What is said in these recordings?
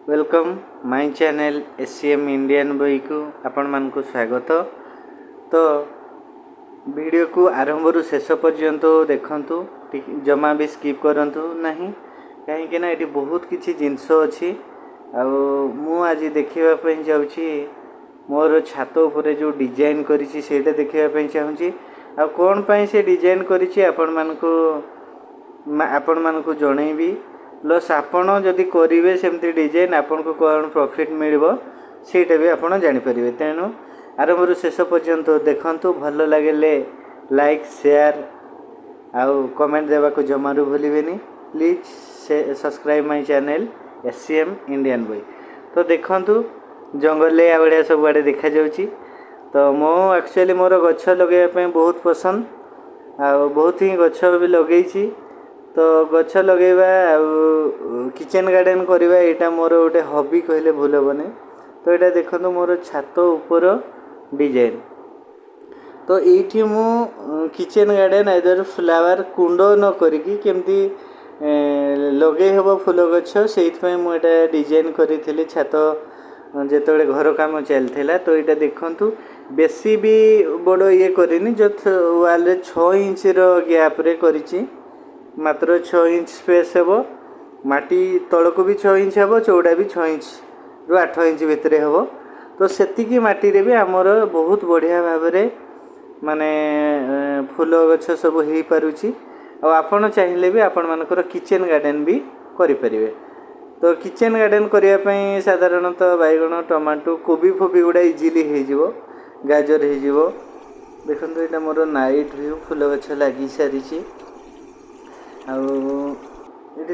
Welcome my channel SCM Indian boy को आपण मान को स्वागत। तो वीडियो को आरंभ रु शेष पर्यंत देखंतु, जमा भी स्किप करंतु नहीं कहीं ना ये बहुत किसी जिनस अच्छी। मु आज देखा जाऊँगी मोर छात उपरे जो डिजाइन करिछि सेटा देखा चाहूँगी। आ कौन पाई से डिजाइन करिछि आपण मानकु जणैबी। प्लस आपण जदि करेंगे सेमती डिजाइन आपन को कौन प्रॉफिट मिलबो सेटा भी आपण जानि परिबे। तेणु आरंभ शेष पर्यंत देखंतु, भल लगे लाइक शेयर आउ कमेंट देवा को जमारू भूलिबेनी। Please subscribe my channel SCM Indian boy. तो देखंतु जंगल आ बढ़िया सब आड़े देखा जाउची। तो मो एक्चुअली मोर गछ लगे बहुत पसंद, आ बहुत ही गछ भी लगेइछि। तो गछ लगेबा किचन गार्डन करवा यहाँ मोर गोटे हॉबी कहले भूल हेबनी। तो यहाँ देखो मोर छात ऊपर डिजाइन। तो ये मु किचन गार्डन आइदर फ्लावर कुंड न करिकी केमती लगे हेब फूल गछ से मुझे डिजाइन करी छात जिते घर काम चलता। तो यहाँ देखु बेसी भी बड़ ये करनी जो वाल 6 इंच गैप रे करिछि। मात्र 6 इंच स्पेस हेबो, माटी तलक भी 6 इंच हेबो, चौड़ा भी 6 इंच रु 8 इंच भितर हेबो। तो सेतिकी माटी रे भी आमर बहुत बढ़िया भाव रे माने फूल गछ सब हो पारुछि। आपण चाहिए भी आपण मानकर किचन गार्डन भी करि परिबे। तो किचन गार्डन करिया पई साधारणतः बैगण टमाटो कोबी फोबी गुड़ा इजिली हो जिवो, गाजर हो जिवो। देखंतु एटा मोर नाइट व्यू फूल गछ लागि सारिछि। ये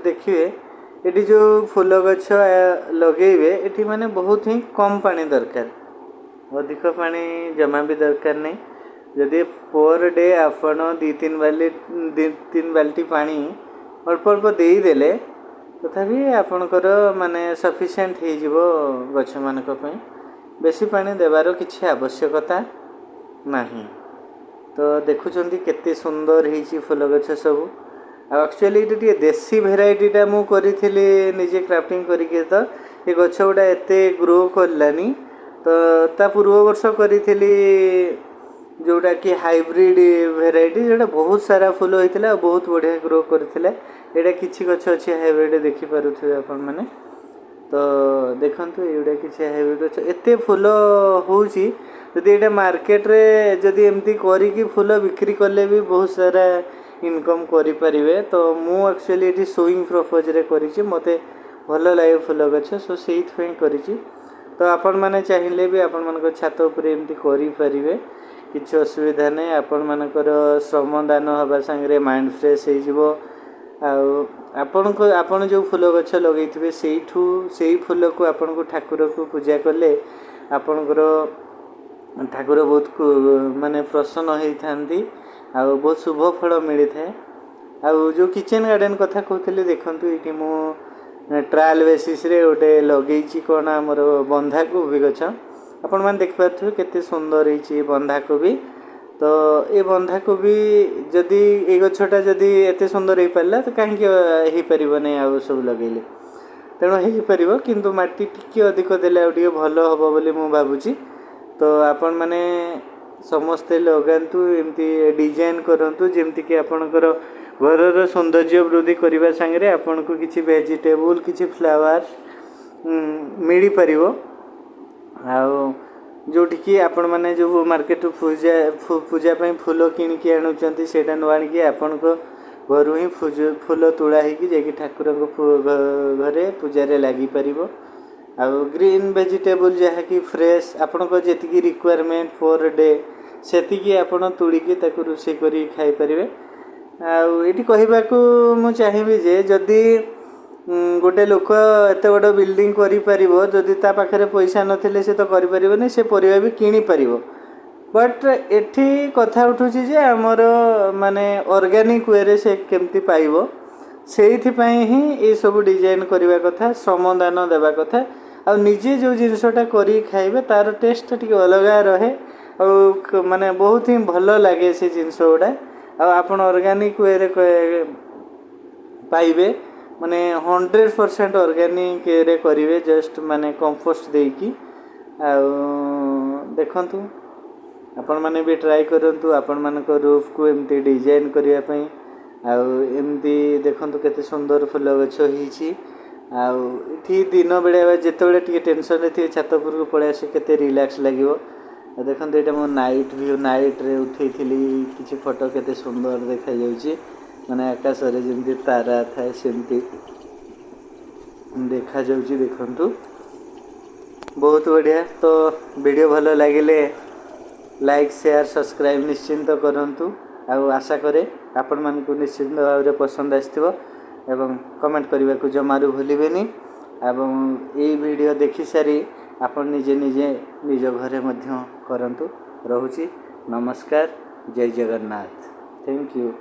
देखिए ये जो फूल गछ लगेबे ये माने बहुत ही कम पानी दरकार, अधिक पानी जमा भी दरकार नहीं। जदि पर डे आपण 2-3 बाल्टी पानी अल्प अल्प देदेले तथापि आपणकर माने सफिशिएंट हो गछ मानक पई। बेसी पानी देवार किछि आवश्यकता नहीं। तो देखुचंती केते सुंदर होईची फूल गछ सब। एक्चुअली ये देसी भेराइटीटा मु करिथिली निजे क्राफ्टिंग करिके। तो ये गछ गुड़ा एते ग्रो करलानी। तो ता पूर्व वर्ष करिथिली जोटा कि हाइब्रिड भेराइटी जोटा बहुत सारा फूल होइतिला, बहुत बढ़िया ग्रो करथिला। एटा किछि गछ अछि हाइब्रिड देखि पारुथिबे आपण माने। तो देखंतु एटा किछि हाइब्रिड गछ एते फूल होउची। जदि एटा मार्केट रे जदि एमती करी कि फूल बिक्री करले भी बहुत सारा इनकम करि परिबे। तो मु एक्चुअली एठी सोइंग पर्पज रे करिछि, मते भल लागे फूल गछ सो सेहित पई करिछि। तो आपण माने चाहिए भी आपण मानक छात ऊपर एमती करि परिबे, किछि असुविधा नै। आपण मानकर श्रमदान हबा संगे माइंड फ्रेश हो जिवो। आपण जो फूल गछ लगेइथिबे सेई फूल को आपण को ठाकुर को पूजा कले आपणकर ठाकुर बहुत माने प्रसन्न होइथांती आ बहुत शुभ फल मिली थाए। जो किचन गार्डन कथा कहते देखंतु ये मु ट्रायल बेसिस रे गोटे लगेइछि कोन हमर बंधाकोबी गछ। आपण मान देख पाथु केते सुंदर होइछि बंधाकोबी। तो ये बंधाकोबी जदि ए गछटा जदि एते सुंदर हो पारला तो काहे हो परिबो नै आ सब लगेले। तेणु हो पारिबो किंतु माटी टिके अधिक देले आ टिके भल हबो बोली मु भाबुछि। तो आपण माने समस्ते लगातु एमती डिजाइन करंतु जेमती कि आपणकर घरर सौंदर्य वृद्धि करने सांगे आपन को किसी वेजिटेबल किसी फ्लावर्स मिल पार। जोटिकी आपण मैंने जो मार्केट पूजा फूल किणिकी आणुचंती सेटा न आनिकी आपण को घर ही फूल तोड़ा होगी ठाकुर घरे पूजा रे लगी पारिबो। आ ग्रीन वेजिटेबल जहाँ कि फ्रेश आपण को जेतिकी रिक्वायरमेंट पर डे सेतिकी आपण तोड़िकी ताकू रोषे करी खाई परिबे। आठी कहवाकू मु चाहिए जे जदि गोटे लोक एत बड़ बिल्डिंग कर जदि ता पाखरे पैसा नथिले से तो करें से परिबा भी किनी पारिबो। बट एठी कथा उठुची जे हमर माने ऑर्गेनिक वे रे से केमती पाइबो सेइथिपाई ही ये सब डिजाइन करवा कथा, श्रमदान देवा कथा। आ निजे जो जिनसटा करी खाइबे तार टेस्ट टिके अलग रहे और माने बहुत ही भल लगे से जिनस गुड़ा। आपण ऑर्गेनिक वे रे पाइबे माने 100% ऑर्गेनिक रे करिवे जस्ट माने कंपोस्ट देकी आ देखंतु आपण माने भी ट्राई करंतु आपण मान को रूफ को एमती डिजाइन करिया पई आ एमती देखंतु केते सुंदर फूल गछ हिची आ इथि दिन बेले जेते बेले टिके टेंशन रे थी छात ऊपर को पळे आसे केते रिलैक्स लागिवो देखंतु एटा मो नाइट व्यू नाइट रे उठेइथिली किछि फोटो केते सुंदर देखा जाउची माने आकाश रे जेमती तारा थाए सेमती देखा जाउची देखंतु बहुत बढ़िया। तो वीडियो भलो लागिले लाइक शेयर सब्सक्राइब निश्चिंत करंतु आ आशा करे आपण मान को निश्चिंत भाव रे पसंद आस्थिबो एवं कमेंट करबा को जमारू भूलिबेनी एवं ए वीडियो देखि सारी आपण निजे निजे निज घरे मध्य करंतु। रहुची नमस्कार जय जगन्नाथ थैंक यू।